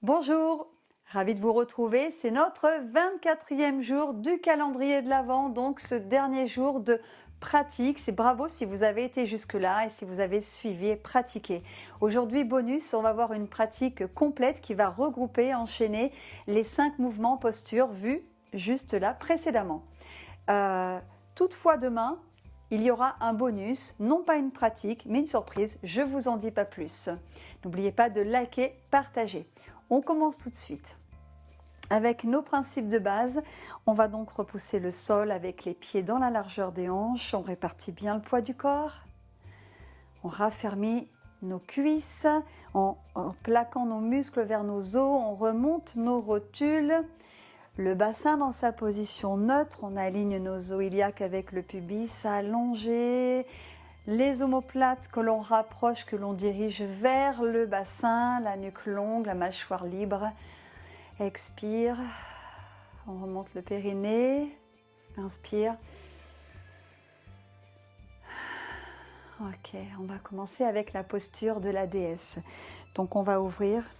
Bonjour, ravi de vous retrouver. C'est notre 24e jour du calendrier de l'Avent, donc ce dernier jour de pratique. C'est bravo si vous avez été jusque-là et si vous avez suivi et pratiqué. Aujourd'hui, bonus, on va voir une pratique complète qui va regrouper, enchaîner les 5 mouvements postures vus juste là précédemment. Toutefois, demain, il y aura un bonus, non pas une pratique, mais une surprise. Je ne vous en dis pas plus. N'oubliez pas de liker, partager. On commence tout de suite. Avec nos principes de base, on va donc repousser le sol avec les pieds dans la largeur des hanches. On répartit bien le poids du corps. On raffermit nos cuisses en plaquant nos muscles vers nos os. On remonte nos rotules. Le bassin dans sa position neutre. On aligne nos os iliaques avec le pubis allongé. Les omoplates que l'on rapproche, que l'on dirige vers le bassin, la nuque longue, la mâchoire libre. Expire, on remonte le périnée, inspire. Ok, on va commencer avec la posture de la déesse. Donc on va ouvrir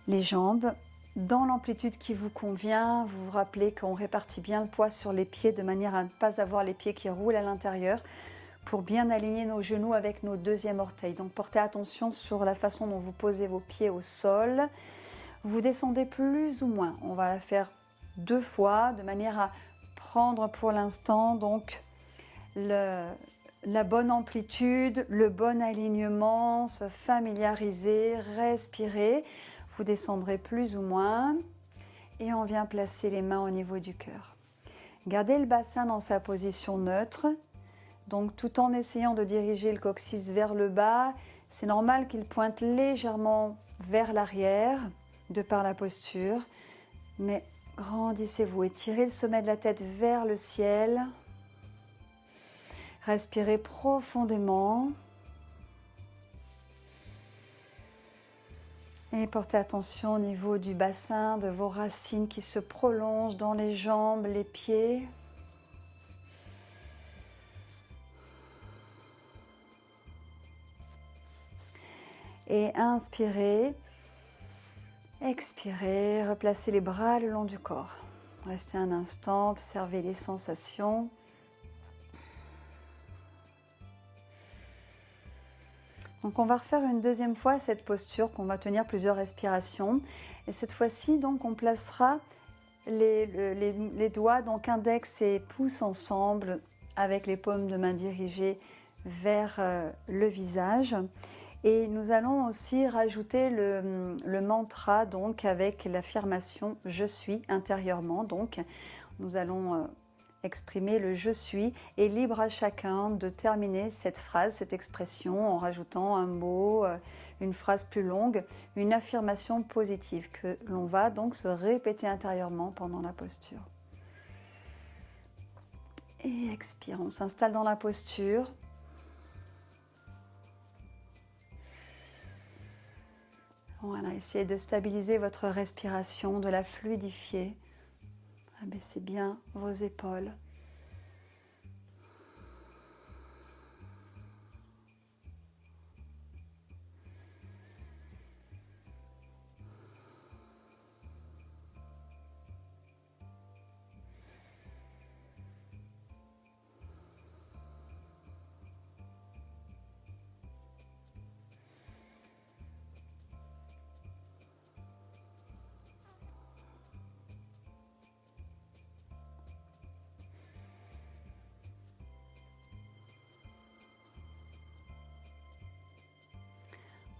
les jambes dans l'amplitude qui vous convient. Vous vous rappelez qu'on répartit bien le poids sur les pieds de manière à ne pas avoir les pieds qui roulent à l'intérieur pour bien aligner nos genoux avec nos deuxièmes orteils. Donc portez attention sur la façon dont vous posez vos pieds au sol. Vous descendez plus ou moins. On va la faire 2 fois de manière à prendre pour l'instant donc la bonne amplitude, le bon alignement, se familiariser, respirer. Vous descendrez plus ou moins et on vient placer les mains au niveau du cœur. Gardez le bassin dans sa position neutre, donc tout en essayant de diriger le coccyx vers le bas. C'est normal qu'il pointe légèrement vers l'arrière de par la posture, mais grandissez-vous, étirez le sommet de la tête vers le ciel. Respirez profondément. Et portez attention au niveau du bassin, de vos racines qui se prolongent dans les jambes, les pieds. Et inspirez, expirez, replacez les bras le long du corps. Restez un instant, observez les sensations. Donc on va refaire une deuxième fois cette posture qu'on va tenir plusieurs respirations. Et cette fois-ci, donc, on placera les doigts, donc index et pouce ensemble, avec les paumes de main dirigées vers le visage. Et nous allons aussi rajouter le mantra, donc avec l'affirmation « je suis » intérieurement. Donc nous allons exprimer le « je suis » et libre à chacun de terminer cette phrase, cette expression en rajoutant un mot, une phrase plus longue, une affirmation positive que l'on va donc se répéter intérieurement pendant la posture. Et expire, on s'installe dans la posture. Voilà, essayez de stabiliser votre respiration, de la fluidifier. Abaissez bien vos épaules.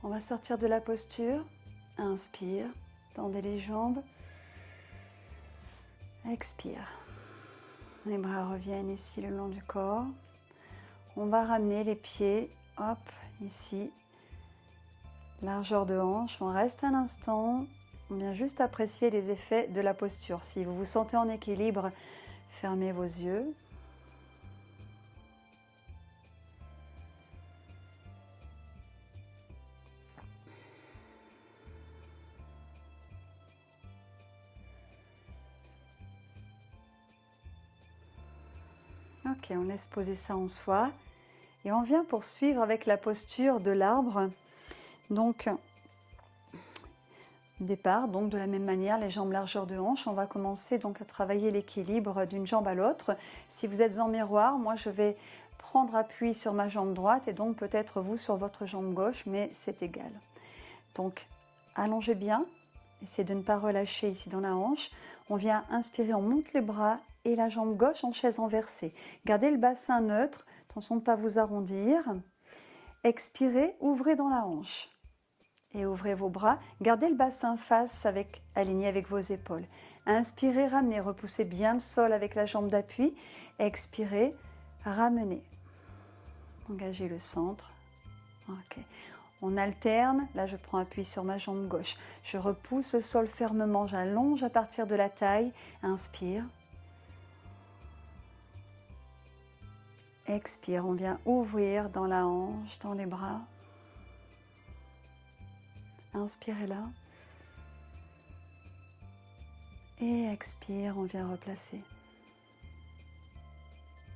On va sortir de la posture. Inspire, tendez les jambes. Expire. Les bras reviennent ici le long du corps. On va ramener les pieds, hop, ici, largeur de hanche. On reste un instant. On vient juste apprécier les effets de la posture. Si vous vous sentez en équilibre, fermez vos yeux. Ok, on laisse poser ça en soi. Et on vient poursuivre avec la posture de l'arbre. Donc, départ. Donc de la même manière, les jambes largeur de hanche, on va commencer donc à travailler l'équilibre d'une jambe à l'autre. Si vous êtes en miroir, moi je vais prendre appui sur ma jambe droite et donc peut-être vous sur votre jambe gauche, mais c'est égal. Donc allongez bien, essayez de ne pas relâcher ici dans la hanche. On vient inspirer, on monte les bras et la jambe gauche en chaise renversée. Gardez le bassin neutre, attention de ne pas vous arrondir. Expirez, ouvrez dans la hanche. Et ouvrez vos bras, gardez le bassin face aligné avec vos épaules. Inspirez, ramenez, repoussez bien le sol avec la jambe d'appui. Expirez, ramenez. Engagez le centre. Ok. On alterne, là je prends appui sur ma jambe gauche. Je repousse le sol fermement, j'allonge à partir de la taille. Inspire. Expire, on vient ouvrir dans la hanche, dans les bras. Inspirez là. Et expire, on vient replacer.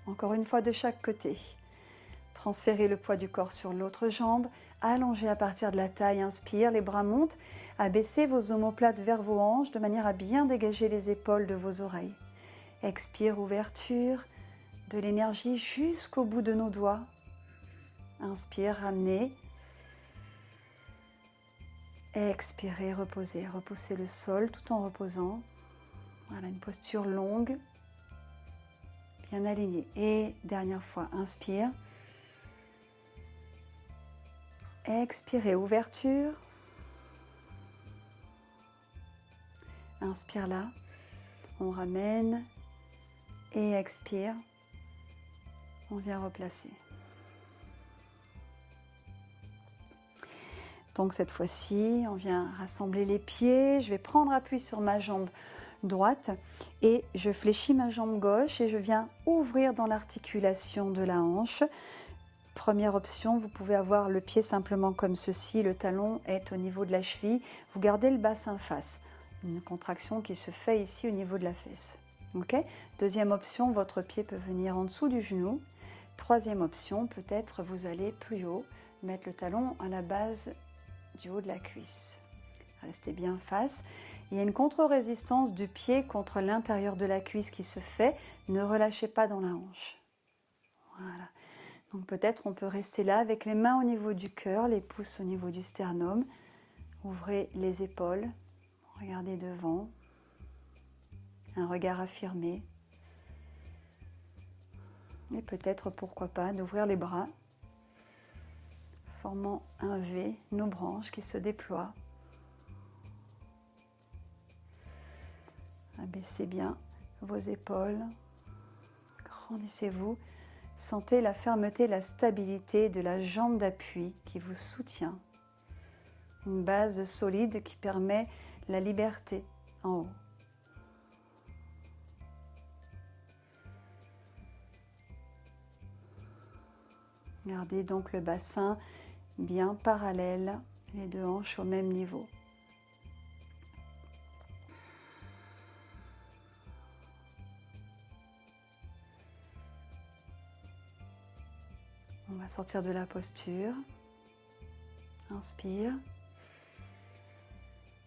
Encore une fois de chaque côté. Transférez le poids du corps sur l'autre jambe. Allongez à partir de la taille. Inspire, les bras montent. Abaissez vos omoplates vers vos hanches de manière à bien dégager les épaules de vos oreilles. Expire, ouverture de l'énergie jusqu'au bout de nos doigts. Inspire, ramenez. Expirez, reposez. Repoussez le sol tout en reposant. Voilà, une posture longue, bien alignée. Et dernière fois, inspire. Expirez, ouverture. Inspire là. On ramène. Et expire. On vient replacer. Donc cette fois-ci, on vient rassembler les pieds. Je vais prendre appui sur ma jambe droite et je fléchis ma jambe gauche et je viens ouvrir dans l'articulation de la hanche. Première option, vous pouvez avoir le pied simplement comme ceci, le talon est au niveau de la cheville. Vous gardez le bassin face. Une contraction qui se fait ici au niveau de la fesse. Okay. Deuxième option, votre pied peut venir en dessous du genou. Troisième option, peut-être vous allez plus haut, mettre le talon à la base du haut de la cuisse. Restez bien face. Il y a une contre-résistance du pied contre l'intérieur de la cuisse qui se fait. Ne relâchez pas dans la hanche. Voilà. Donc peut-être on peut rester là avec les mains au niveau du cœur, les pouces au niveau du sternum. Ouvrez les épaules, regardez devant. Un regard affirmé. Et peut-être, pourquoi pas, d'ouvrir les bras, formant un V, nos branches qui se déploient. Abaissez bien vos épaules, grandissez-vous, sentez la fermeté, la stabilité de la jambe d'appui qui vous soutient. Une base solide qui permet la liberté en haut. Gardez donc le bassin bien parallèle, les deux hanches au même niveau. On va sortir de la posture. Inspire.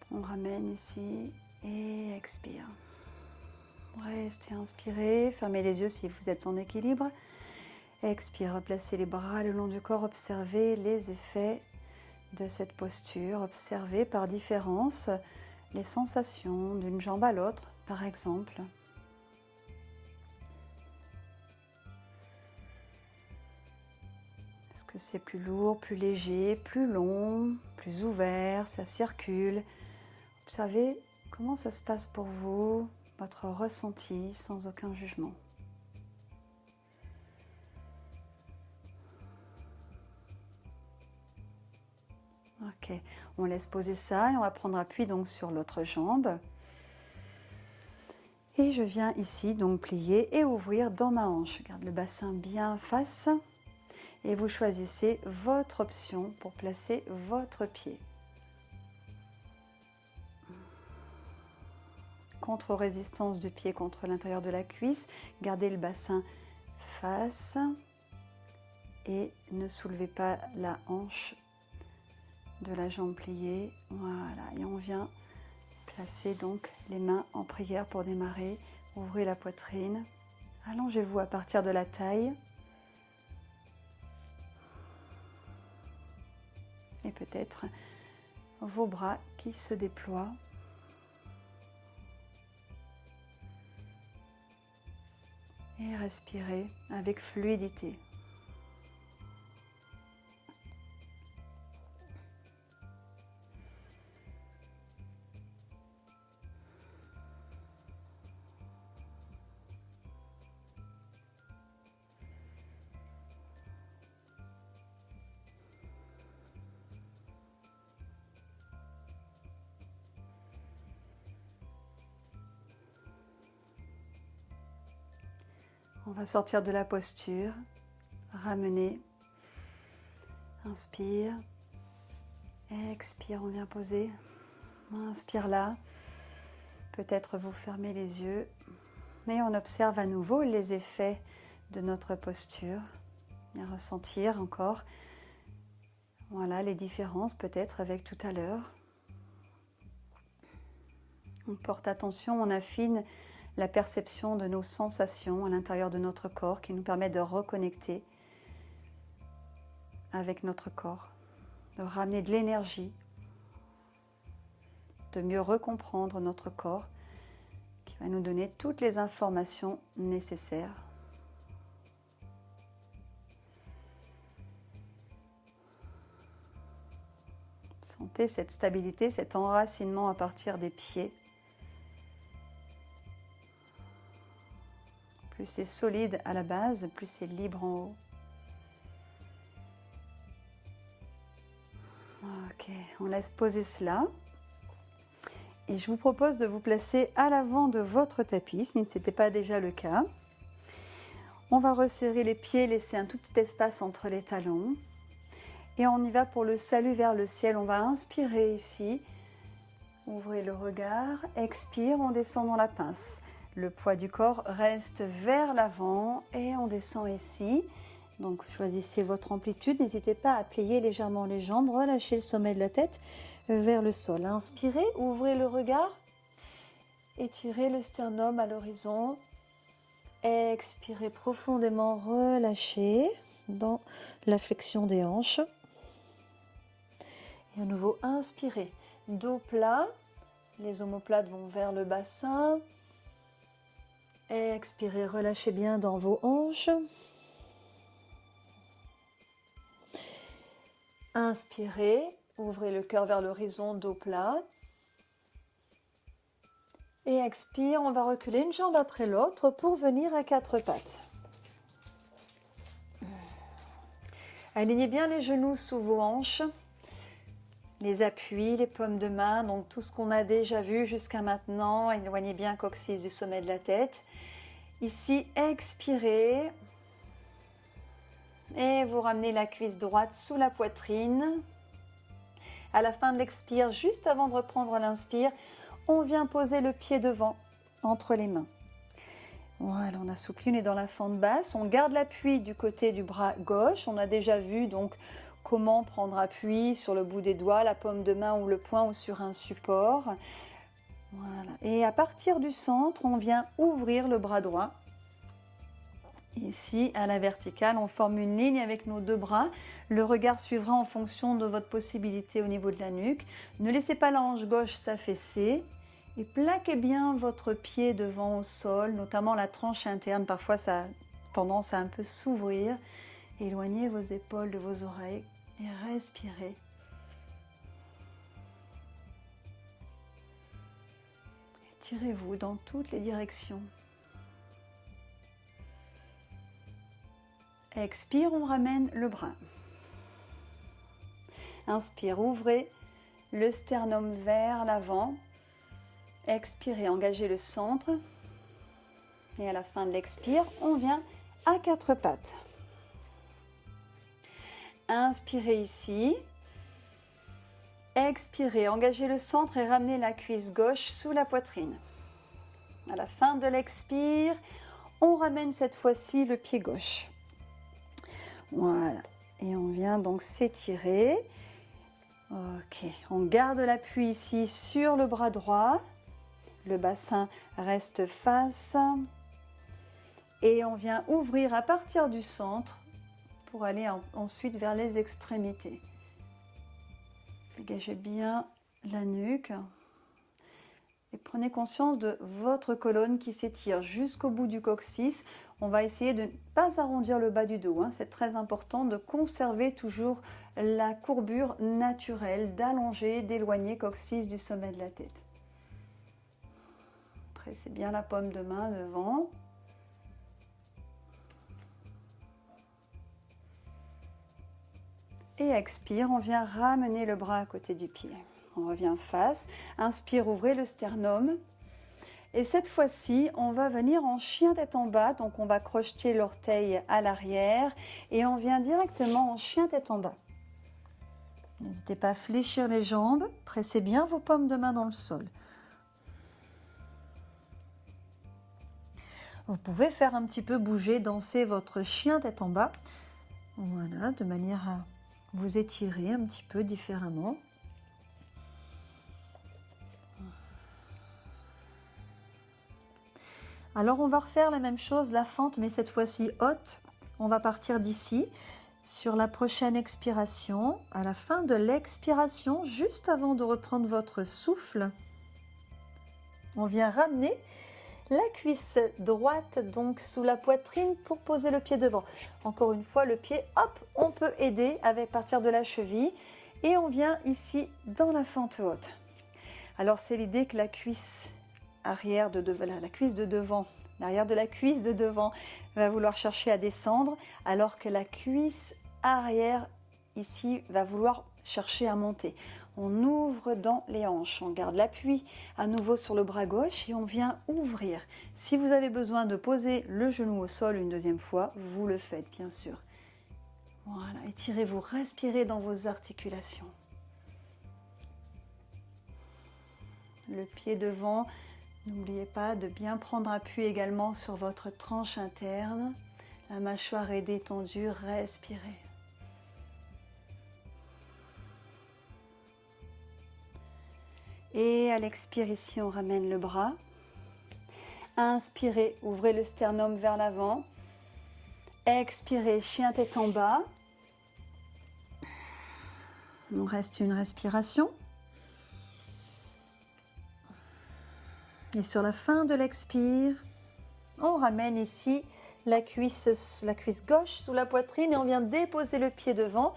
On ramène ici et expire. Restez inspiré. Fermez les yeux si vous êtes en équilibre. Expire, replacez les bras le long du corps. Observez les effets de cette posture. Observez par différence les sensations d'une jambe à l'autre, par exemple. Est-ce que c'est plus lourd, plus léger, plus long, plus ouvert, ça circule? Observez comment ça se passe pour vous, votre ressenti, sans aucun jugement. Ok, on laisse poser ça et on va prendre appui donc sur l'autre jambe. Et je viens ici donc plier et ouvrir dans ma hanche. Je garde le bassin bien face et vous choisissez votre option pour placer votre pied. Contre-résistance du pied contre l'intérieur de la cuisse. Gardez le bassin face et ne soulevez pas la hanche de la jambe pliée. Voilà, et on vient Placez donc les mains en prière pour démarrer. Ouvrez la poitrine. Allongez-vous à partir de la taille. Et peut-être vos bras qui se déploient. Et respirez avec fluidité. On va sortir de la posture, ramener, inspire, expire, on vient poser, inspire là, peut-être vous fermez les yeux et on observe à nouveau les effets de notre posture, et ressentir encore, voilà les différences peut-être avec tout à l'heure. On porte attention, on affine la perception de nos sensations à l'intérieur de notre corps qui nous permet de reconnecter avec notre corps, de ramener de l'énergie, de mieux recomprendre notre corps qui va nous donner toutes les informations nécessaires. Sentez cette stabilité, cet enracinement à partir des pieds. Plus c'est solide à la base, plus c'est libre en haut. Ok, on laisse poser cela. Et je vous propose de vous placer à l'avant de votre tapis, si ce n'était pas déjà le cas. On va resserrer les pieds, laisser un tout petit espace entre les talons. Et on y va pour le salut vers le ciel. On va inspirer ici. Ouvrez le regard, expire, on descend dans la pince. Le poids du corps reste vers l'avant et on descend ici. Donc choisissez votre amplitude, n'hésitez pas à plier légèrement les jambes, relâchez le sommet de la tête vers le sol. Inspirez, ouvrez le regard, étirez le sternum à l'horizon. Expirez profondément, relâchez dans la flexion des hanches. Et à nouveau, inspirez, dos plat, les omoplates vont vers le bassin. Expirez, relâchez bien dans vos hanches. Inspirez, ouvrez le cœur vers l'horizon, dos plat. Et expire, on va reculer une jambe après l'autre pour venir à quatre pattes. Alignez bien les genoux sous vos hanches, les appuis, les paumes de main, donc tout ce qu'on a déjà vu jusqu'à maintenant. Éloignez bien le coccyx du sommet de la tête. Ici, expirez. Et vous ramenez la cuisse droite sous la poitrine. À la fin de l'expire, juste avant de reprendre l'inspire, on vient poser le pied devant, entre les mains. Voilà, on assouplit, on est dans la fente basse. On garde l'appui du côté du bras gauche. On a déjà vu donc comment prendre appui sur le bout des doigts, la paume de main ou le poing ou sur un support. Voilà. Et à partir du centre, on vient ouvrir le bras droit. Ici, à la verticale, on forme une ligne avec nos deux bras. Le regard suivra en fonction de votre possibilité au niveau de la nuque. Ne laissez pas la hanche gauche s'affaisser. Et plaquez bien votre pied devant au sol, notamment la tranche interne. Parfois, ça a tendance à un peu s'ouvrir. Éloignez vos épaules de vos oreilles et respirez. Étirez-vous dans toutes les directions. Expire, on ramène le bras. Inspire, ouvrez le sternum vers l'avant. Expirez, engagez le centre. Et à la fin de l'expire, on vient à quatre pattes. Inspirez ici. Expirez, engagez le centre et ramenez la cuisse gauche sous la poitrine. À la fin de l'expire, on ramène cette fois-ci le pied gauche. Voilà. Et on vient donc s'étirer. Ok, on garde l'appui ici sur le bras droit. Le bassin reste face. Et on vient ouvrir à partir du centre pour aller ensuite vers les extrémités. Dégagez bien la nuque. Et prenez conscience de votre colonne qui s'étire jusqu'au bout du coccyx. On va essayer de ne pas arrondir le bas du dos. C'est très important de conserver toujours la courbure naturelle, d'allonger, d'éloigner coccyx du sommet de la tête. Pressez bien la paume de main devant. Et expire, on vient ramener le bras à côté du pied. On revient face, inspire, ouvrez le sternum. Et cette fois-ci, on va venir en chien tête en bas. Donc on va crocheter l'orteil à l'arrière et on vient directement en chien tête en bas. N'hésitez pas à fléchir les jambes, pressez bien vos paumes de main dans le sol. Vous pouvez faire un petit peu bouger, danser votre chien tête en bas. Voilà, de manière à vous étirer un petit peu différemment. Alors on va refaire la même chose, la fente, mais cette fois-ci haute. On va partir d'ici. Sur la prochaine expiration, à la fin de l'expiration, juste avant de reprendre votre souffle, on vient ramener la cuisse droite donc sous la poitrine pour poser le pied devant. Encore une fois, le pied, hop, on peut aider avec partir de la cheville et on vient ici dans la fente haute. Alors c'est l'idée que la cuisse arrière de devant, la cuisse de devant, l'arrière de la cuisse de devant va vouloir chercher à descendre, alors que la cuisse arrière ici va vouloir chercher à monter. On ouvre dans les hanches, on garde l'appui à nouveau sur le bras gauche et on vient ouvrir. Si vous avez besoin de poser le genou au sol une deuxième fois, vous le faites bien sûr. Voilà, étirez-vous, respirez dans vos articulations. Le pied devant, n'oubliez pas de bien prendre appui également sur votre tranche interne. La mâchoire est détendue, respirez. Et à l'expire ici, on ramène le bras. Inspirez, ouvrez le sternum vers l'avant. Expirez, chien tête en bas. Il nous reste une respiration. Et sur la fin de l'expire, on ramène ici la cuisse gauche sous la poitrine et on vient déposer le pied devant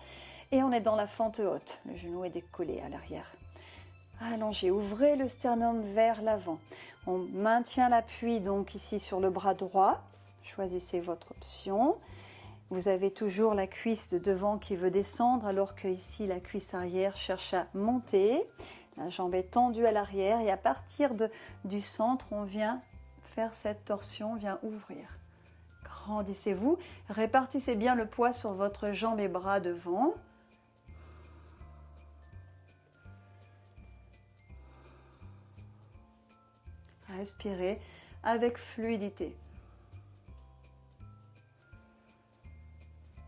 et on est dans la fente haute. Le genou est décollé à l'arrière. Allongez, ouvrez le sternum vers l'avant. On maintient l'appui donc ici sur le bras droit. Choisissez votre option. Vous avez toujours la cuisse de devant qui veut descendre alors que ici la cuisse arrière cherche à monter. La jambe est tendue à l'arrière et à partir du centre, on vient faire cette torsion, on vient ouvrir. Grandissez-vous, répartissez bien le poids sur votre jambe et bras devant. Respirez avec fluidité.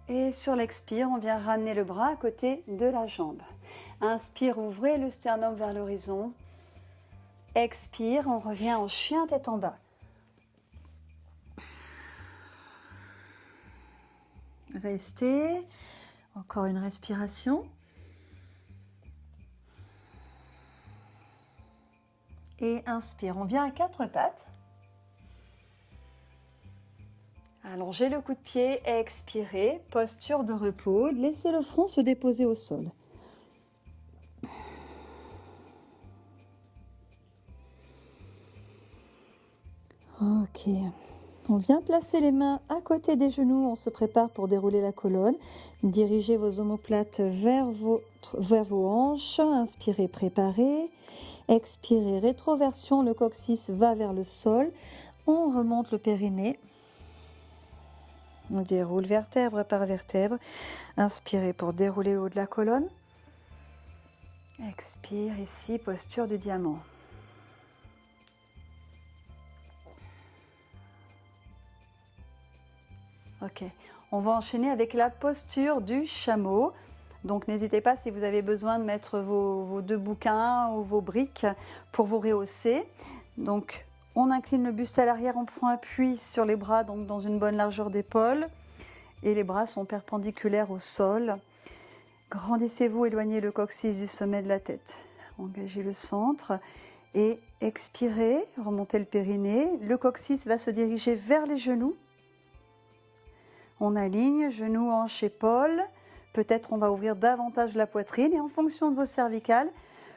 Et sur l'expire, on vient ramener le bras à côté de la jambe. Inspire, ouvrez le sternum vers l'horizon. Expire, on revient en chien tête en bas. Restez. Encore une respiration. Et inspire, on vient à quatre pattes. Allongez le coup de pied, expirez, posture de repos, laissez le front se déposer au sol. Ok, on vient placer les mains à côté des genoux, on se prépare pour dérouler la colonne. Dirigez vos omoplates vers vos hanches, inspirez, préparez. Expirez, rétroversion, le coccyx va vers le sol. On remonte le périnée. On déroule vertèbre par vertèbre. Inspirez pour dérouler le haut de la colonne. Expire ici, posture du diamant. Ok, on va enchaîner avec la posture du chameau. Donc n'hésitez pas si vous avez besoin de mettre vos deux bouquins ou vos briques pour vous rehausser. Donc on incline le buste à l'arrière, on prend appui sur les bras, donc dans une bonne largeur d'épaule. Et les bras sont perpendiculaires au sol. Grandissez-vous, éloignez le coccyx du sommet de la tête. Engagez le centre et expirez, remontez le périnée. Le coccyx va se diriger vers les genoux. On aligne, genoux, hanches, épaules. Peut-être on va ouvrir davantage la poitrine et en fonction de vos cervicales,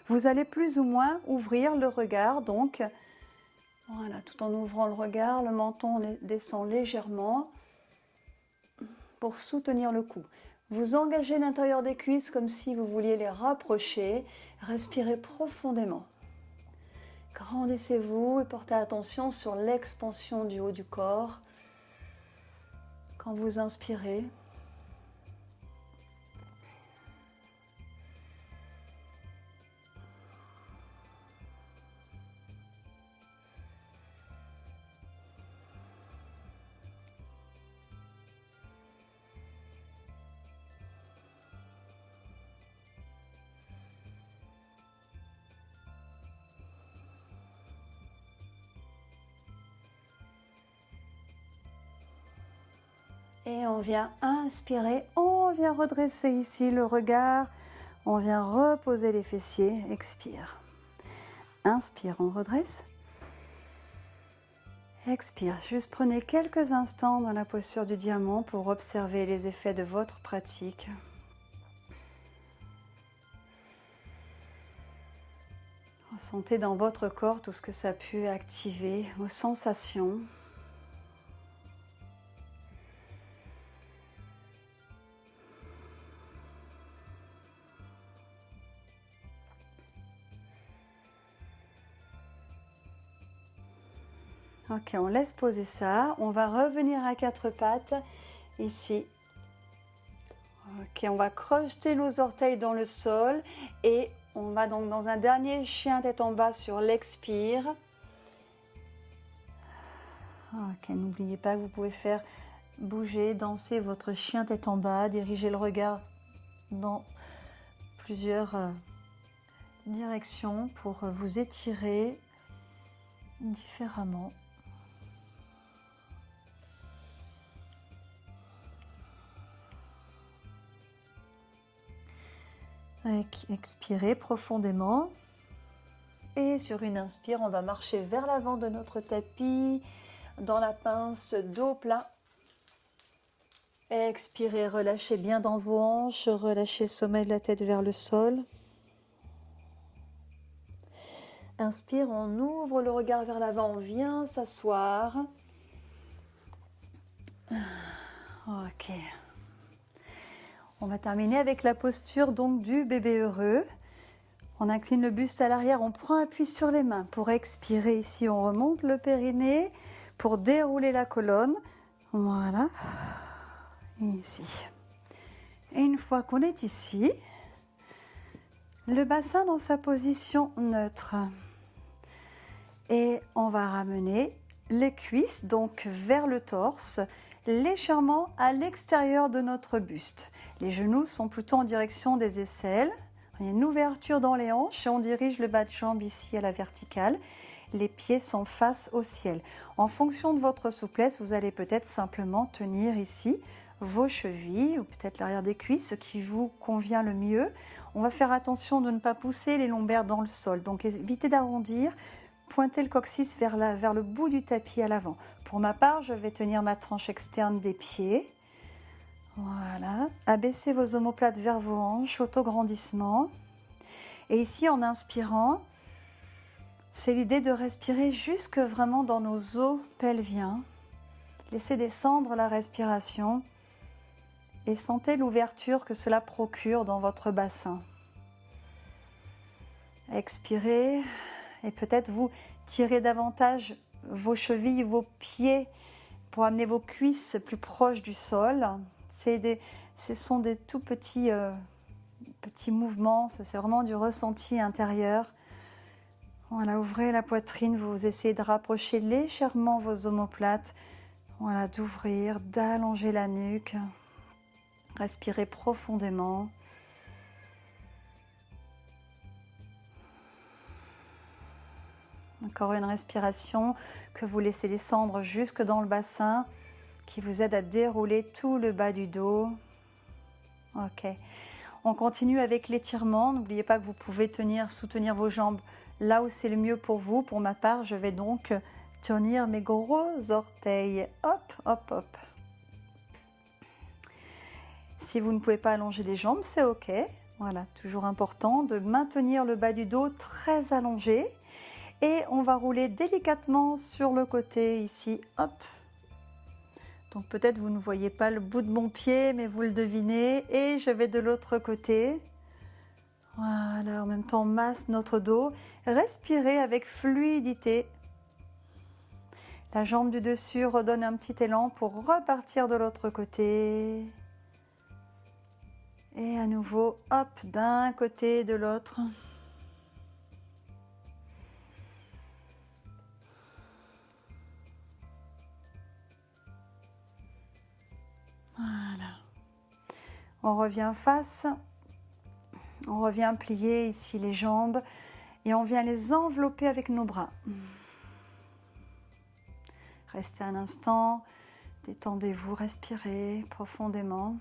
vous allez plus ou moins ouvrir le regard. Donc, voilà, tout en ouvrant le regard, le menton descend légèrement pour soutenir le cou. Vous engagez l'intérieur des cuisses comme si vous vouliez les rapprocher. Respirez profondément. Grandissez-vous et portez attention sur l'expansion du haut du corps. Quand vous inspirez, et on vient inspirer, on vient redresser ici le regard, on vient reposer les fessiers, expire. Inspire, on redresse. Expire, juste prenez quelques instants dans la posture du diamant pour observer les effets de votre pratique. Ressentez dans votre corps tout ce que ça a pu activer, vos sensations. Ok, on laisse poser ça. On va revenir à quatre pattes, ici. Ok, on va crocheter nos orteils dans le sol et on va donc dans un dernier chien tête en bas sur l'expire. Ok, n'oubliez pas que vous pouvez faire bouger, danser votre chien tête en bas, diriger le regard dans plusieurs directions pour vous étirer différemment. Expirez profondément et sur une inspire, on va marcher vers l'avant de notre tapis dans la pince, dos plat. Expirez, relâchez bien dans vos hanches, relâchez le sommet de la tête vers le sol. Inspire, on ouvre le regard vers l'avant, on vient s'asseoir. Ok. On va terminer avec la posture donc du bébé heureux. On incline le buste à l'arrière, on prend appui sur les mains. Pour expirer ici, on remonte le périnée pour dérouler la colonne. Voilà. Et ici. Et une fois qu'on est ici, le bassin dans sa position neutre. Et on va ramener les cuisses donc vers le torse, légèrement à l'extérieur de notre buste. Les genoux sont plutôt en direction des aisselles. Il y a une ouverture dans les hanches et on dirige le bas de jambe ici à la verticale. Les pieds sont face au ciel. En fonction de votre souplesse, vous allez peut-être simplement tenir ici vos chevilles ou peut-être l'arrière des cuisses, ce qui vous convient le mieux. On va faire attention de ne pas pousser les lombaires dans le sol. Donc évitez d'arrondir. Pointez le coccyx vers le bout du tapis à l'avant. Pour ma part, je vais tenir ma tranche externe des pieds. Voilà. Abaissez vos omoplates vers vos hanches, autograndissement. Et ici, en inspirant, c'est l'idée de respirer jusque vraiment dans nos os pelviens. Laissez descendre la respiration et sentez l'ouverture que cela procure dans votre bassin. Expirez. Et peut-être vous tirez davantage vos chevilles, vos pieds pour amener vos cuisses plus proches du sol. Ce sont des tout petits mouvements, c'est vraiment du ressenti intérieur. Voilà, ouvrez la poitrine, vous essayez de rapprocher légèrement vos omoplates. Voilà, d'ouvrir, d'allonger la nuque. Respirez profondément. Encore une respiration que vous laissez descendre jusque dans le bassin, qui vous aide à dérouler tout le bas du dos. Ok. On continue avec l'étirement. N'oubliez pas que vous pouvez soutenir vos jambes là où c'est le mieux pour vous. Pour ma part, je vais donc tenir mes gros orteils. Hop, hop, hop. Si vous ne pouvez pas allonger les jambes, c'est ok. Voilà, toujours important de maintenir le bas du dos très allongé. Et on va rouler délicatement sur le côté ici. Hop. Donc peut-être vous ne voyez pas le bout de mon pied, mais vous le devinez. Et je vais de l'autre côté. Voilà, en même temps, on masse notre dos. Respirez avec fluidité. La jambe du dessus redonne un petit élan pour repartir de l'autre côté. Et à nouveau, hop, d'un côté et de l'autre. Voilà. On revient face. On revient plier ici les jambes et on vient les envelopper avec nos bras. Restez un instant, détendez-vous, respirez profondément.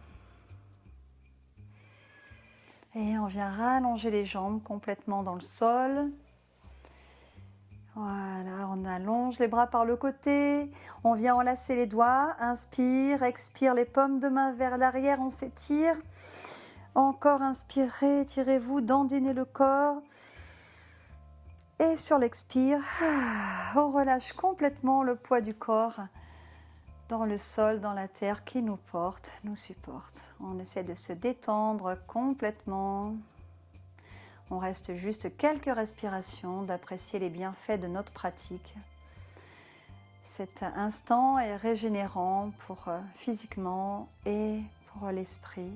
Et on vient rallonger les jambes complètement dans le sol. Voilà, on allonge les bras par le côté. On vient enlacer les doigts. Inspire, expire les paumes de main vers l'arrière, on s'étire. Encore inspirez, étirez-vous, dandinez le corps. Et sur l'expire, on relâche complètement le poids du corps dans le sol, dans la terre qui nous porte, nous supporte. On essaie de se détendre complètement. On reste juste quelques respirations, d'apprécier les bienfaits de notre pratique. Cet instant est régénérant pour physiquement et pour l'esprit.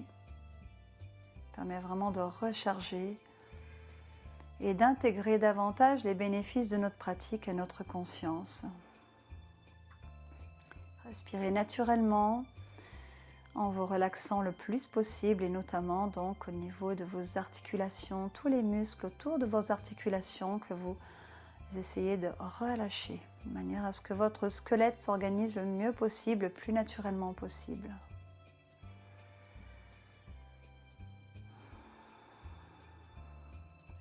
Permet vraiment de recharger et d'intégrer davantage les bénéfices de notre pratique à notre conscience. Respirez naturellement en vous relaxant le plus possible et notamment donc au niveau de vos articulations, tous les muscles autour de vos articulations que vous essayez de relâcher de manière à ce que votre squelette s'organise le mieux possible, le plus naturellement possible.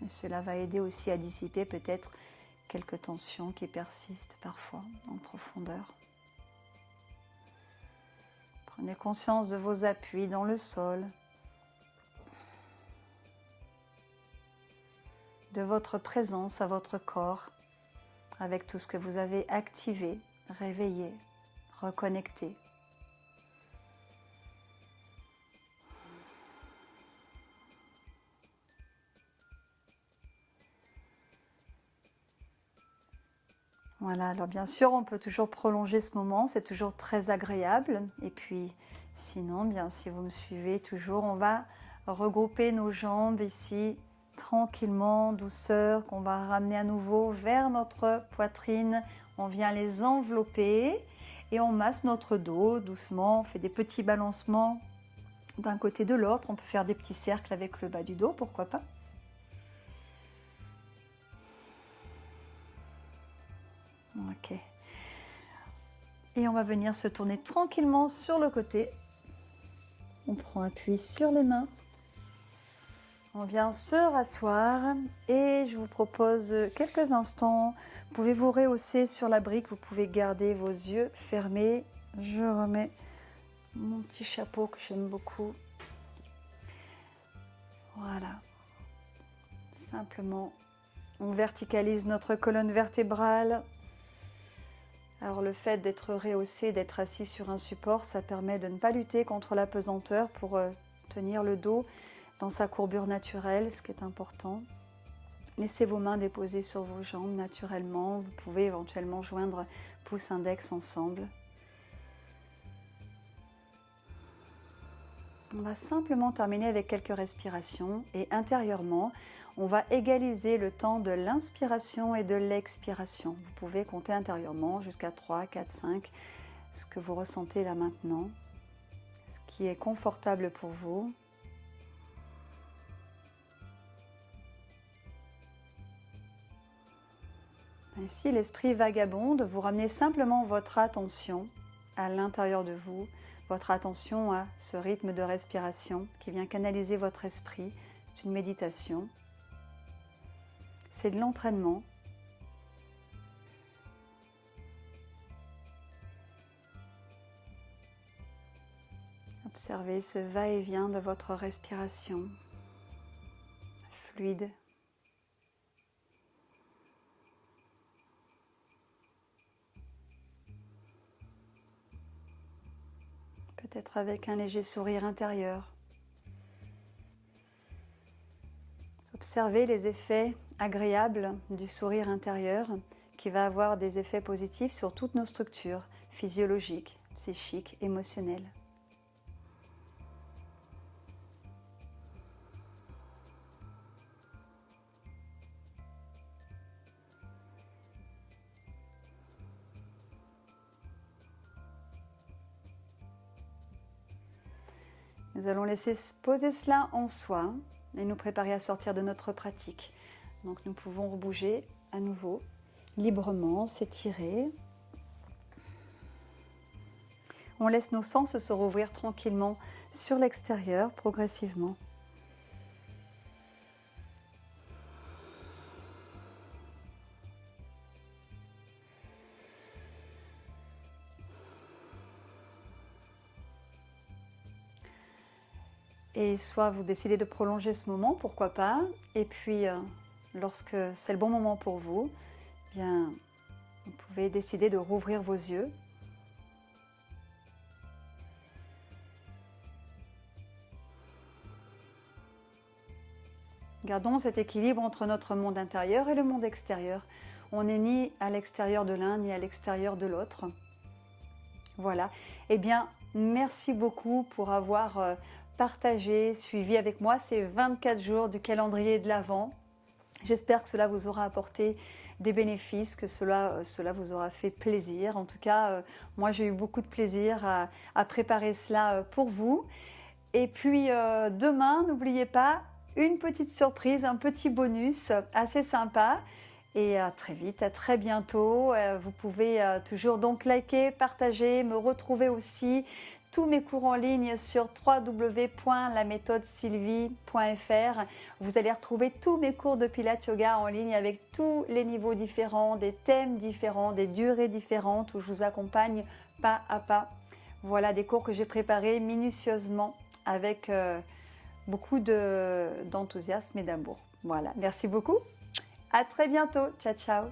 Et cela va aider aussi à dissiper peut-être quelques tensions qui persistent parfois en profondeur. Prenez conscience de vos appuis dans le sol, de votre présence à votre corps, avec tout ce que vous avez activé, réveillé, reconnecté. Voilà, alors bien sûr, on peut toujours prolonger ce moment, c'est toujours très agréable. Et puis, sinon, bien, si vous me suivez toujours, on va regrouper nos jambes ici, tranquillement, douceur, qu'on va ramener à nouveau vers notre poitrine. On vient les envelopper et on masse notre dos doucement, on fait des petits balancements d'un côté de l'autre. On peut faire des petits cercles avec le bas du dos, pourquoi pas. Ok. Et on va venir se tourner tranquillement sur le côté. On prend appui sur les mains. On vient se rasseoir et je vous propose quelques instants. Vous pouvez vous rehausser sur la brique, vous pouvez garder vos yeux fermés. Je remets mon petit chapeau que j'aime beaucoup. Voilà. Simplement, on verticalise notre colonne vertébrale. Alors le fait d'être rehaussé, d'être assis sur un support, ça permet de ne pas lutter contre la pesanteur pour tenir le dos dans sa courbure naturelle, ce qui est important. Laissez vos mains déposées sur vos jambes naturellement. Vous pouvez éventuellement joindre pouce index ensemble. On va simplement terminer avec quelques respirations et intérieurement, on va égaliser le temps de l'inspiration et de l'expiration. Vous pouvez compter intérieurement jusqu'à 3, 4, 5, ce que vous ressentez là maintenant, ce qui est confortable pour vous. Ainsi, l'esprit vagabonde, vous ramenez simplement votre attention à l'intérieur de vous, votre attention à ce rythme de respiration qui vient canaliser votre esprit. C'est une méditation, c'est de l'entraînement. Observez ce va-et-vient de votre respiration, fluide. Peut-être avec un léger sourire intérieur. Observez les effets agréables du sourire intérieur qui va avoir des effets positifs sur toutes nos structures physiologiques, psychiques, émotionnelles. Nous allons laisser poser cela en soi et nous préparer à sortir de notre pratique. Donc nous pouvons rebouger à nouveau, librement, s'étirer. On laisse nos sens se rouvrir tranquillement sur l'extérieur, progressivement. Et soit vous décidez de prolonger ce moment, pourquoi pas, et puis lorsque c'est le bon moment pour vous, bien, vous pouvez décider de rouvrir vos yeux. Gardons cet équilibre entre notre monde intérieur et le monde extérieur. On n'est ni à l'extérieur de l'un ni à l'extérieur de l'autre. Voilà. Eh bien, merci beaucoup pour avoir partagé, suivi avec moi ces 24 jours du calendrier de l'Avent. J'espère que cela vous aura apporté des bénéfices, que cela vous aura fait plaisir. En tout cas, moi j'ai eu beaucoup de plaisir à préparer cela pour vous. Et puis demain, n'oubliez pas, une petite surprise, un petit bonus assez sympa. Et à très vite, à très bientôt. Vous pouvez toujours donc liker, partager, me retrouver aussi tous mes cours en ligne sur www.laméthodesylvie.fr. Vous allez retrouver tous mes cours de Pilates Yoga en ligne avec tous les niveaux différents, des thèmes différents, des durées différentes où je vous accompagne pas à pas. Voilà des cours que j'ai préparés minutieusement avec beaucoup d'enthousiasme et d'amour. Voilà, merci beaucoup. À très bientôt. Ciao, ciao.